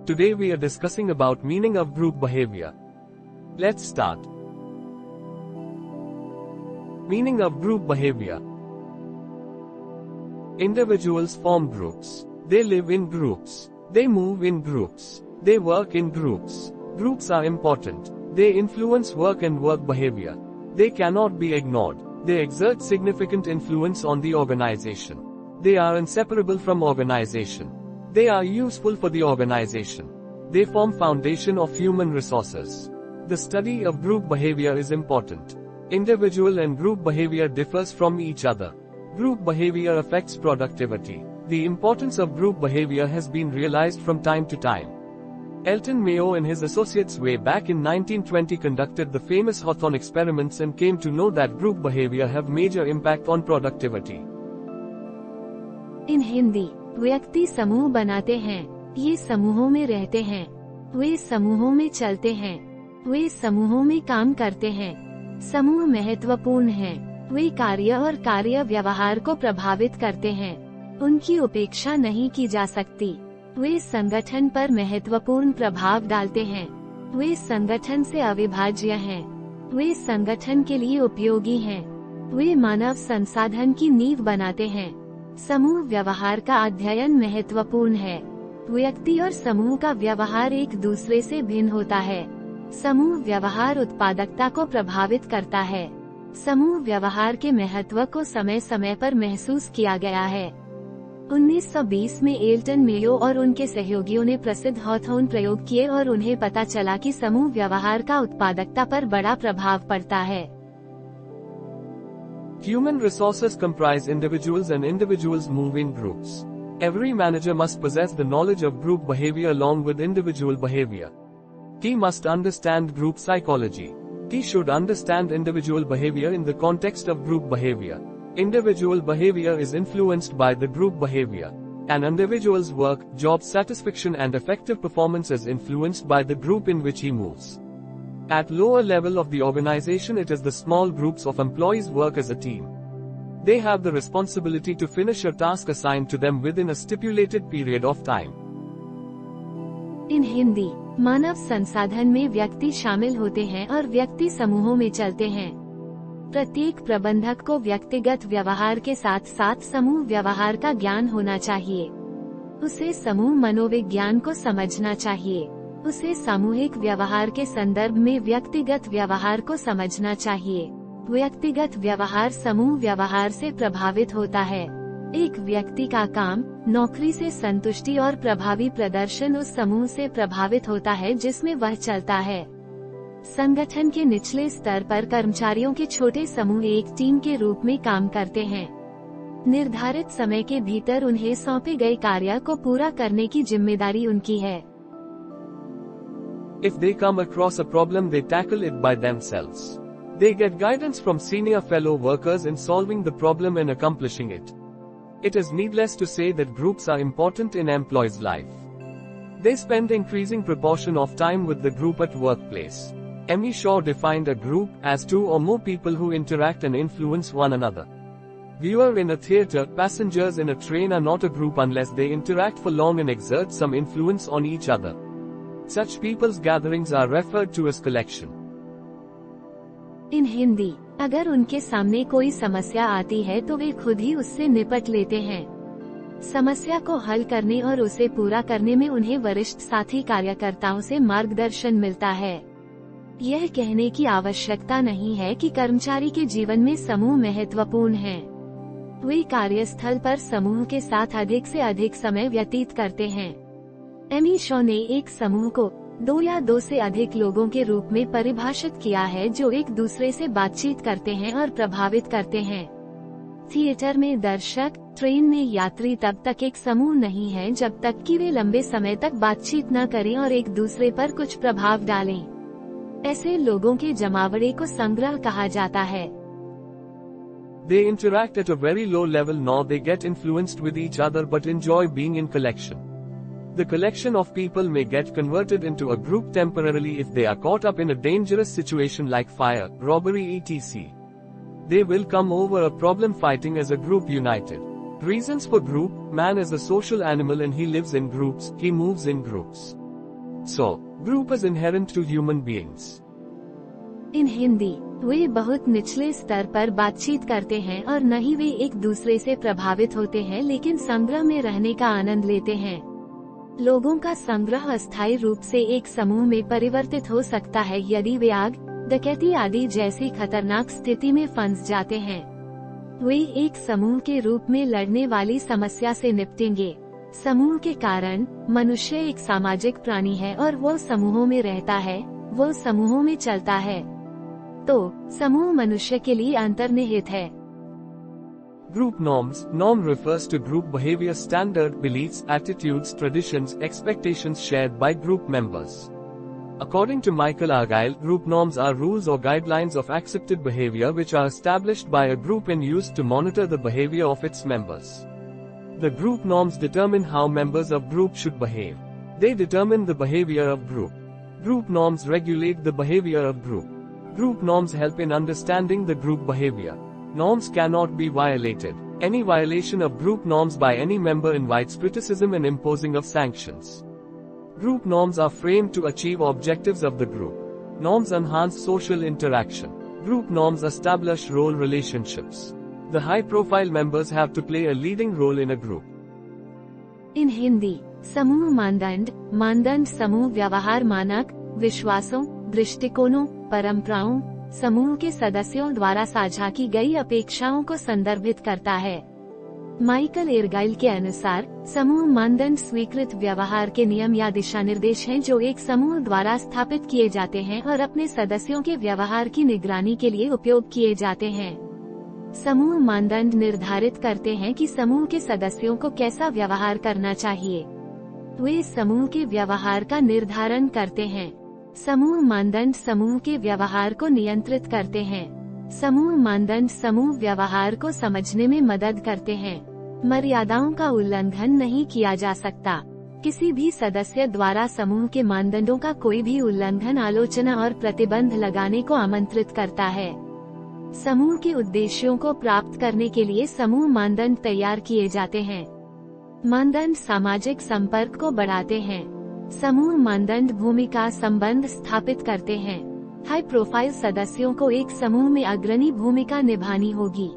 Today we are discussing about meaning of group behavior. Let's start. Meaning of group behavior. Individuals form groups. They live in groups. They move in groups. They work in groups. Groups are important. They influence work and work behavior. They cannot be ignored. They exert significant influence on the organization. They are inseparable from organization. They are useful for the organization. They form foundation of human resources. The study of group behavior is important. Individual and group behavior differs from each other. Group behavior affects productivity. The importance of group behavior has been realized from time to time. Elton Mayo and his associates way back in 1920 conducted the famous Hawthorne experiments and came to know that group behavior have major impact on productivity. In Hindi, व्यक्ति समूह बनाते हैं, ये समूहों में रहते हैं, वे समूहों में चलते हैं, वे समूहों में काम करते हैं। समूह महत्वपूर्ण हैं, वे कार्य और कार्य व्यवहार को प्रभावित करते हैं, उनकी उपेक्षा नहीं की जा सकती। वे संगठन पर महत्वपूर्ण प्रभाव डालते हैं, वे संगठन से अविभाज्य हैं, वे संगठन के लिए उपयोगी हैं, वे मानव संसाधन की नींव बनाते हैं। समूह व्यवहार का अध्ययन महत्वपूर्ण है। व्यक्ति और समूह का व्यवहार एक दूसरे से भिन्न होता है। समूह व्यवहार उत्पादकता को प्रभावित करता है। समूह व्यवहार के महत्व को समय समय पर महसूस किया गया है। 1920 में एल्टन मेयो और उनके सहयोगियों ने प्रसिद्ध हॉथॉर्न प्रयोग किए और उन्हें पता चला कि समूह व्यवहार का उत्पादकता पर बड़ा प्रभाव पड़ता है। Human resources comprise individuals and individuals move in groups. Every manager must possess the knowledge of group behavior along with individual behavior. He must understand group psychology. He should understand individual behavior in the context of group behavior. Individual behavior is influenced by the group behavior. An individual's work, job satisfaction and effective performance is influenced by the group in which he moves. At lower level of the organization, it is the small groups of employees work as a team. They have the responsibility to finish a task assigned to them within a stipulated period of time. In Hindi, मानव संसाधन में व्यक्ति शामिल होते हैं और व्यक्ति समूहों में चलते हैं। प्रत्येक प्रबंधक को व्यक्तिगत व्यवहार के साथ साथ समूह व्यवहार का ज्ञान होना चाहिए। उसे समूह मनोविज्ञान को समझना चाहिए। उसे सामूहिक व्यवहार के संदर्भ में व्यक्तिगत व्यवहार को समझना चाहिए। व्यक्तिगत व्यवहार समूह व्यवहार से प्रभावित होता है। एक व्यक्ति का काम, नौकरी से संतुष्टि और प्रभावी प्रदर्शन उस समूह से प्रभावित होता है जिसमें वह चलता है। संगठन के निचले स्तर पर कर्मचारियों के छोटे समूह एक टीम के रूप में काम करते हैं। निर्धारित समय के भीतर उन्हें सौंपे गए कार्य को पूरा करने की जिम्मेदारी उनकी है। If they come across a problem, they tackle it by themselves. They get guidance from senior fellow workers in solving the problem and accomplishing it. It is needless to say that groups are important in employees' life. They spend increasing proportion of time with the group at workplace. Emmy Shaw defined a group as two or more people who interact and influence one another. Viewer in a theater, passengers in a train are not a group unless they interact for long and exert some influence on each other. Such people's gatherings are referred to as collection. In Hindi, अगर उनके सामने कोई समस्या आती है तो वे खुद ही उससे निपट लेते हैं। समस्या को हल करने और उसे पूरा करने में उन्हें वरिष्ठ साथी कार्यकर्ताओं से मार्गदर्शन मिलता है। यह कहने की आवश्यकता नहीं है कि कर्मचारी के जीवन में समूह महत्वपूर्ण है। वे कार्यस्थल पर समूह के साथ अधिक से अधिक समय व्यतीत करते हैं। एमी शॉ ने एक समूह को दो या दो से अधिक लोगों के रूप में परिभाषित किया है जो एक दूसरे से बातचीत करते हैं और प्रभावित करते हैं। थिएटर में दर्शक, ट्रेन में यात्री तब तक एक समूह नहीं है जब तक कि वे लंबे समय तक बातचीत न करें और एक दूसरे पर कुछ प्रभाव डालें। ऐसे लोगों के जमावड़े को संग्रह कहा जाता है। They interact at a very low level nor they get influenced with each other but enjoy being in collection. The collection of people may get converted into a group temporarily if they are caught up in a dangerous situation like fire, robbery etc. They will come over a problem fighting as a group united. Reasons for group: man is a social animal and he lives in groups, he moves in groups. So, group is inherent to human beings. इन हिंदी, वे बहुत निचले स्तर पर बातचीत करते हैं और न ही वे एक दूसरे से प्रभावित होते हैं, लेकिन संग्रह में रहने का आनंद लेते हैं। लोगों का संग्रह अस्थायी रूप से एक समूह में परिवर्तित हो सकता है यदि वे आग, डकैती आदि जैसी खतरनाक स्थिति में फंस जाते हैं। वे एक समूह के रूप में लड़ने वाली समस्या से निपटेंगे। समूह के कारण मनुष्य एक सामाजिक प्राणी है और वो समूहों में रहता है, वो समूहों में चलता है। तो समूह मनुष्य के लिए अंतर्निहित है। Group norms. Norm refers to group behavior, standard beliefs, attitudes, traditions, expectations shared by group members. According to Michael Argyle, group norms are rules or guidelines of accepted behavior which are established by a group and used to monitor the behavior of its members. The group norms determine how members of group should behave. They determine the behavior of group. Group norms regulate the behavior of group. Group norms help in understanding the group behavior. Norms cannot be violated. Any violation of group norms by any member invites criticism and imposing of sanctions. Group norms are framed to achieve objectives of the group. Norms enhance social interaction. Group norms establish role relationships. The high-profile members have to play a leading role in a group. इन हिंदी, समूह मानदंड, मानदंड समूह व्यवहार मानक, विश्वासों, दृष्टिकोणों, परंपराओं, समूह के सदस्यों द्वारा साझा की गई अपेक्षाओं को संदर्भित करता है। माइकल एरगाइल के अनुसार, समूह मानदंड स्वीकृत व्यवहार के नियम या दिशानिर्देश हैं जो एक समूह द्वारा स्थापित किए जाते हैं और अपने सदस्यों के व्यवहार की निगरानी के लिए उपयोग किए जाते हैं। समूह मानदंड निर्धारित करते हैं कि समूह के सदस्यों को कैसा व्यवहार करना चाहिए। वे समूह के व्यवहार का निर्धारण करते हैं। समूह मानदंड समूह के व्यवहार को नियंत्रित करते हैं। समूह मानदंड समूह व्यवहार को समझने में मदद करते हैं। मर्यादाओं का उल्लंघन नहीं किया जा सकता। किसी भी सदस्य द्वारा समूह के मानदंडों का कोई भी उल्लंघन आलोचना और प्रतिबंध लगाने को आमंत्रित करता है। समूह के उद्देश्यों को प्राप्त करने के लिए समूह मानदंड तैयार किए जाते हैं। मानदंड सामाजिक संपर्क को बढ़ाते हैं। समूह मानदंड भूमिका संबंध स्थापित करते हैं। हाई प्रोफाइल सदस्यों को एक समूह में अग्रणी भूमिका निभानी होगी।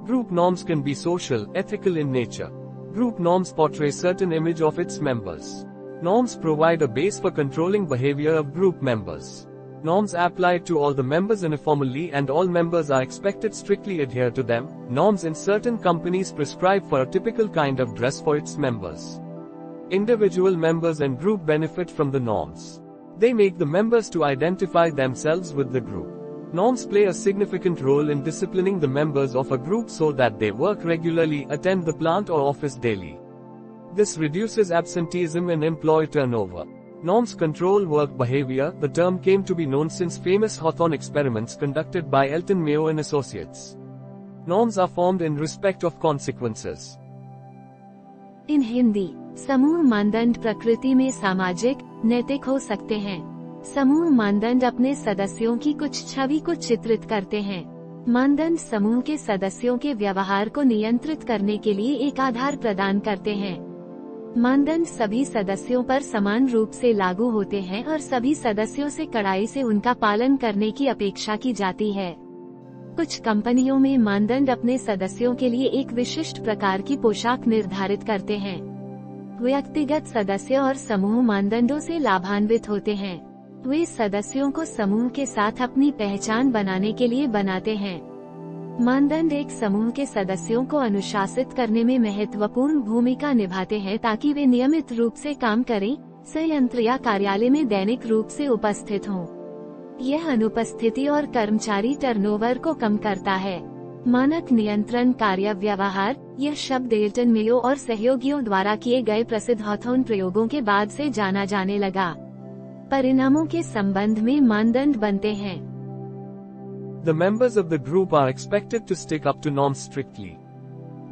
Group norms can be social, ethical in nature. Group norms portray certain image of its members. Norms provide a base for controlling behavior of group members. Norms apply to all the members uniformly and all members are expected strictly adhere to them. Norms in certain companies prescribe for a typical kind of dress for its members. Individual members and group benefit from the norms. They make the members to identify themselves with the group. Norms play a significant role in disciplining the members of a group so that they work regularly, attend the plant or office daily. This reduces absenteeism and employee turnover. Norms control work behavior. The term came to be known since famous Hawthorne experiments conducted by Elton Mayo and Associates. Norms are formed in respect of consequences. इन हिंदी, समूह मानदंड प्रकृति में सामाजिक, नैतिक हो सकते हैं। समूह मानदंड अपने सदस्यों की कुछ छवि को चित्रित करते हैं। मानदंड समूह के सदस्यों के व्यवहार को नियंत्रित करने के लिए एक आधार प्रदान करते हैं। मानदंड सभी सदस्यों पर समान रूप से लागू होते हैं और सभी सदस्यों से कड़ाई से उनका पालन करने की अपेक्षा की जाती है। कुछ कंपनियों में मानदंड अपने सदस्यों के लिए एक विशिष्ट प्रकार की पोशाक निर्धारित करते हैं। व्यक्तिगत सदस्य और समूह मानदंडों से लाभान्वित होते हैं। वे सदस्यों को समूह के साथ अपनी पहचान बनाने के लिए बनाते हैं। मानदंड एक समूह के सदस्यों को अनुशासित करने में महत्वपूर्ण भूमिका निभाते हैं ताकि वे नियमित रूप से काम करें, संयंत्र या कार्यालय में दैनिक रूप से उपस्थित हों। यह अनुपस्थिति और कर्मचारी टर्नओवर को कम करता है। मानक नियंत्रण कार्य व्यवहार, यह शब्द एल्टन मेयो और सहयोगियों द्वारा किए गए प्रसिद्ध हॉथॉर्न प्रयोगों के बाद से जाना जाने लगा। परिणामों के संबंध में मानदंड बनते हैं। The members of the group are expected to stick up to norms strictly.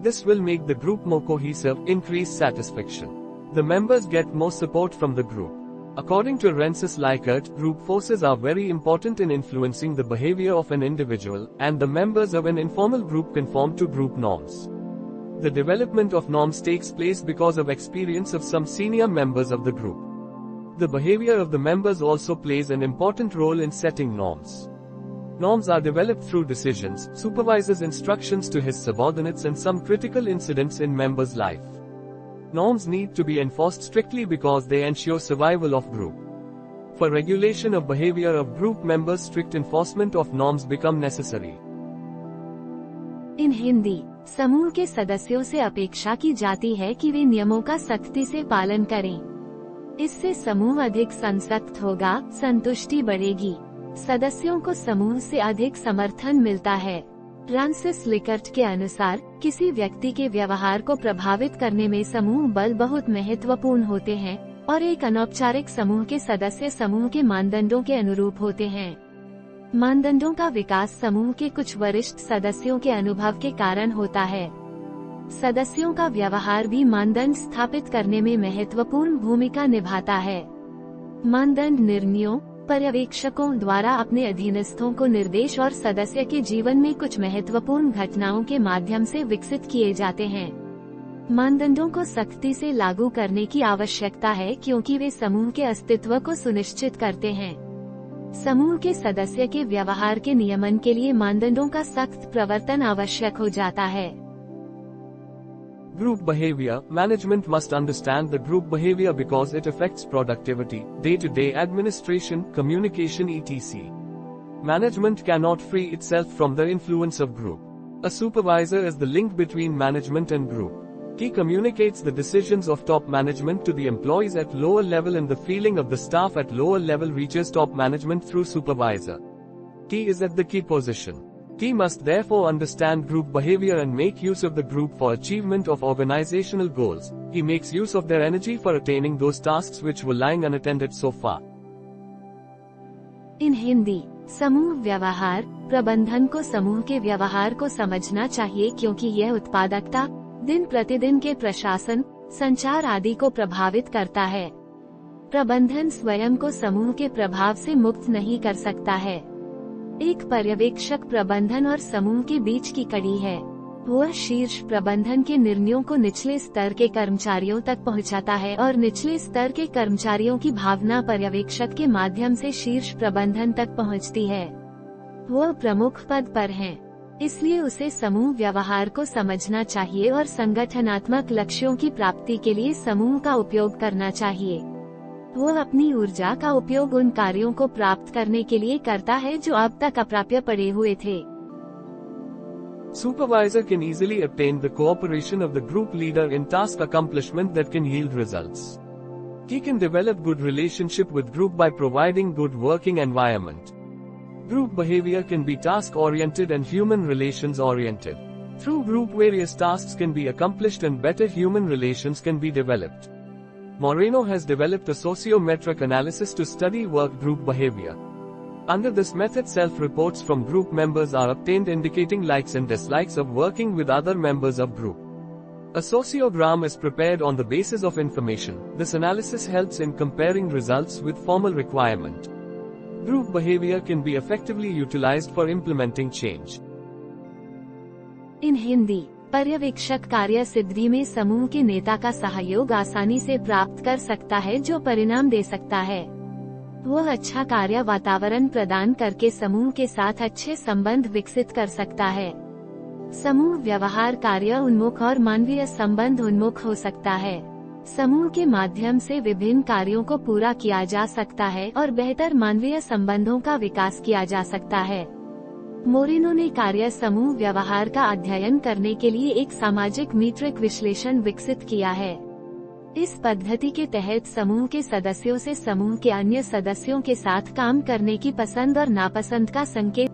This will make the group more cohesive, increase satisfaction. The members get more support from the group. According to Rensis Likert, group forces are very important in influencing the behavior of an individual, and the members of an informal group conform to group norms. The development of norms takes place because of experience of some senior members of the group. The behavior of the members also plays an important role in setting norms. Norms are developed through decisions, supervisors' instructions to his subordinates and some critical incidents in members' life. Norms need to be enforced strictly because they ensure survival of group. For regulation of behavior of group members, strict enforcement of norms become necessary. In Hindi, समूह के सदस्यों से अपेक्षा की जाती है कि वे नियमों का सख्ती से पालन करें। इससे समूह अधिक संसक्त होगा, संतुष्टि बढ़ेगी, सदस्यों को समूह से अधिक समर्थन मिलता है। फ्रांसिस लिकर्ट के अनुसार, किसी व्यक्ति के व्यवहार को प्रभावित करने में समूह बल बहुत महत्वपूर्ण होते हैं और एक अनौपचारिक समूह के सदस्य समूह के मानदंडों के अनुरूप होते हैं। मानदंडों का विकास समूह के कुछ वरिष्ठ सदस्यों के अनुभव के कारण होता है। सदस्यों का व्यवहार भी मानदंड स्थापित करने में महत्वपूर्ण भूमिका निभाता है। मानदंड निर्णयों, पर्यवेक्षकों द्वारा अपने अधीनस्थों को निर्देश और सदस्य के जीवन में कुछ महत्वपूर्ण घटनाओं के माध्यम से विकसित किए जाते हैं। मानदंडों को सख्ती से लागू करने की आवश्यकता है क्योंकि वे समूह के अस्तित्व को सुनिश्चित करते हैं। समूह के सदस्य के व्यवहार के नियमन के लिए मानदंडों का सख्त प्रवर्तन आवश्यक हो जाता है। Group behavior. Management must understand the group behavior because it affects productivity, day-to-day administration, communication etc. Management cannot free itself from the influence of group. A supervisor is the link between management and group. He communicates the decisions of top management to the employees at lower level and the feeling of the staff at lower level reaches top management through supervisor. He is at the key position. He must therefore understand group behavior and make use of the group for achievement of organizational goals. He makes use of their energy for attaining those tasks which were lying unattended so far. In Hindi, समूह व्यवहार प्रबंधन को समूह के व्यवहार को समझना चाहिए क्योंकि यह उत्पादकता, दिन प्रतिदिन के प्रशासन, संचार आदि को प्रभावित करता है। प्रबंधन स्वयं को समूह के प्रभाव से मुक्त नहीं कर सकता है। एक पर्यवेक्षक प्रबंधन और समूह के बीच की कड़ी है। वह शीर्ष प्रबंधन के निर्णयों को निचले स्तर के कर्मचारियों तक पहुंचाता है और निचले स्तर के कर्मचारियों की भावना पर्यवेक्षक के माध्यम से शीर्ष प्रबंधन तक पहुंचती है। वह प्रमुख पद पर है, इसलिए उसे समूह व्यवहार को समझना चाहिए और संगठनात्मक लक्ष्यों की प्राप्ति के लिए समूह का उपयोग करना चाहिए। वह अपनी ऊर्जा का उपयोग उन कार्यों को प्राप्त करने के लिए करता है जो अब तक अप्राप्य पड़े हुए थे। Supervisor can easily obtain the cooperation of the group leader in task accomplishment that can yield results. He can develop good relationship with group by providing good working environment. Group behavior can be task-oriented and human relations-oriented. Through group various tasks can be accomplished and better human relations can be developed. Moreno has developed a sociometric analysis to study work group behavior. Under this method, self-reports from group members are obtained indicating likes and dislikes of working with other members of group. A sociogram is prepared on the basis of information. This analysis helps in comparing results with formal requirement. Group behavior can be effectively utilized for implementing change. In Hindi, पर्यवेक्षक कार्य सिद्धि में समूह के नेता का सहयोग आसानी से प्राप्त कर सकता है जो परिणाम दे सकता है। वह अच्छा कार्य वातावरण प्रदान करके समूह के साथ अच्छे संबंध विकसित कर सकता है। समूह व्यवहार कार्य उन्मुख और मानवीय संबंध उन्मुख हो सकता है। समूह के माध्यम से विभिन्न कार्यों को पूरा किया जा सकता है और बेहतर मानवीय संबंधों का विकास किया जा सकता है। मोरेनो ने कार्य समूह व्यवहार का अध्ययन करने के लिए एक सामाजिक मीट्रिक विश्लेषण विकसित किया है। इस पद्धति के तहत समूह के सदस्यों से समूह के अन्य सदस्यों के साथ काम करने की पसंद और नापसंद का संकेत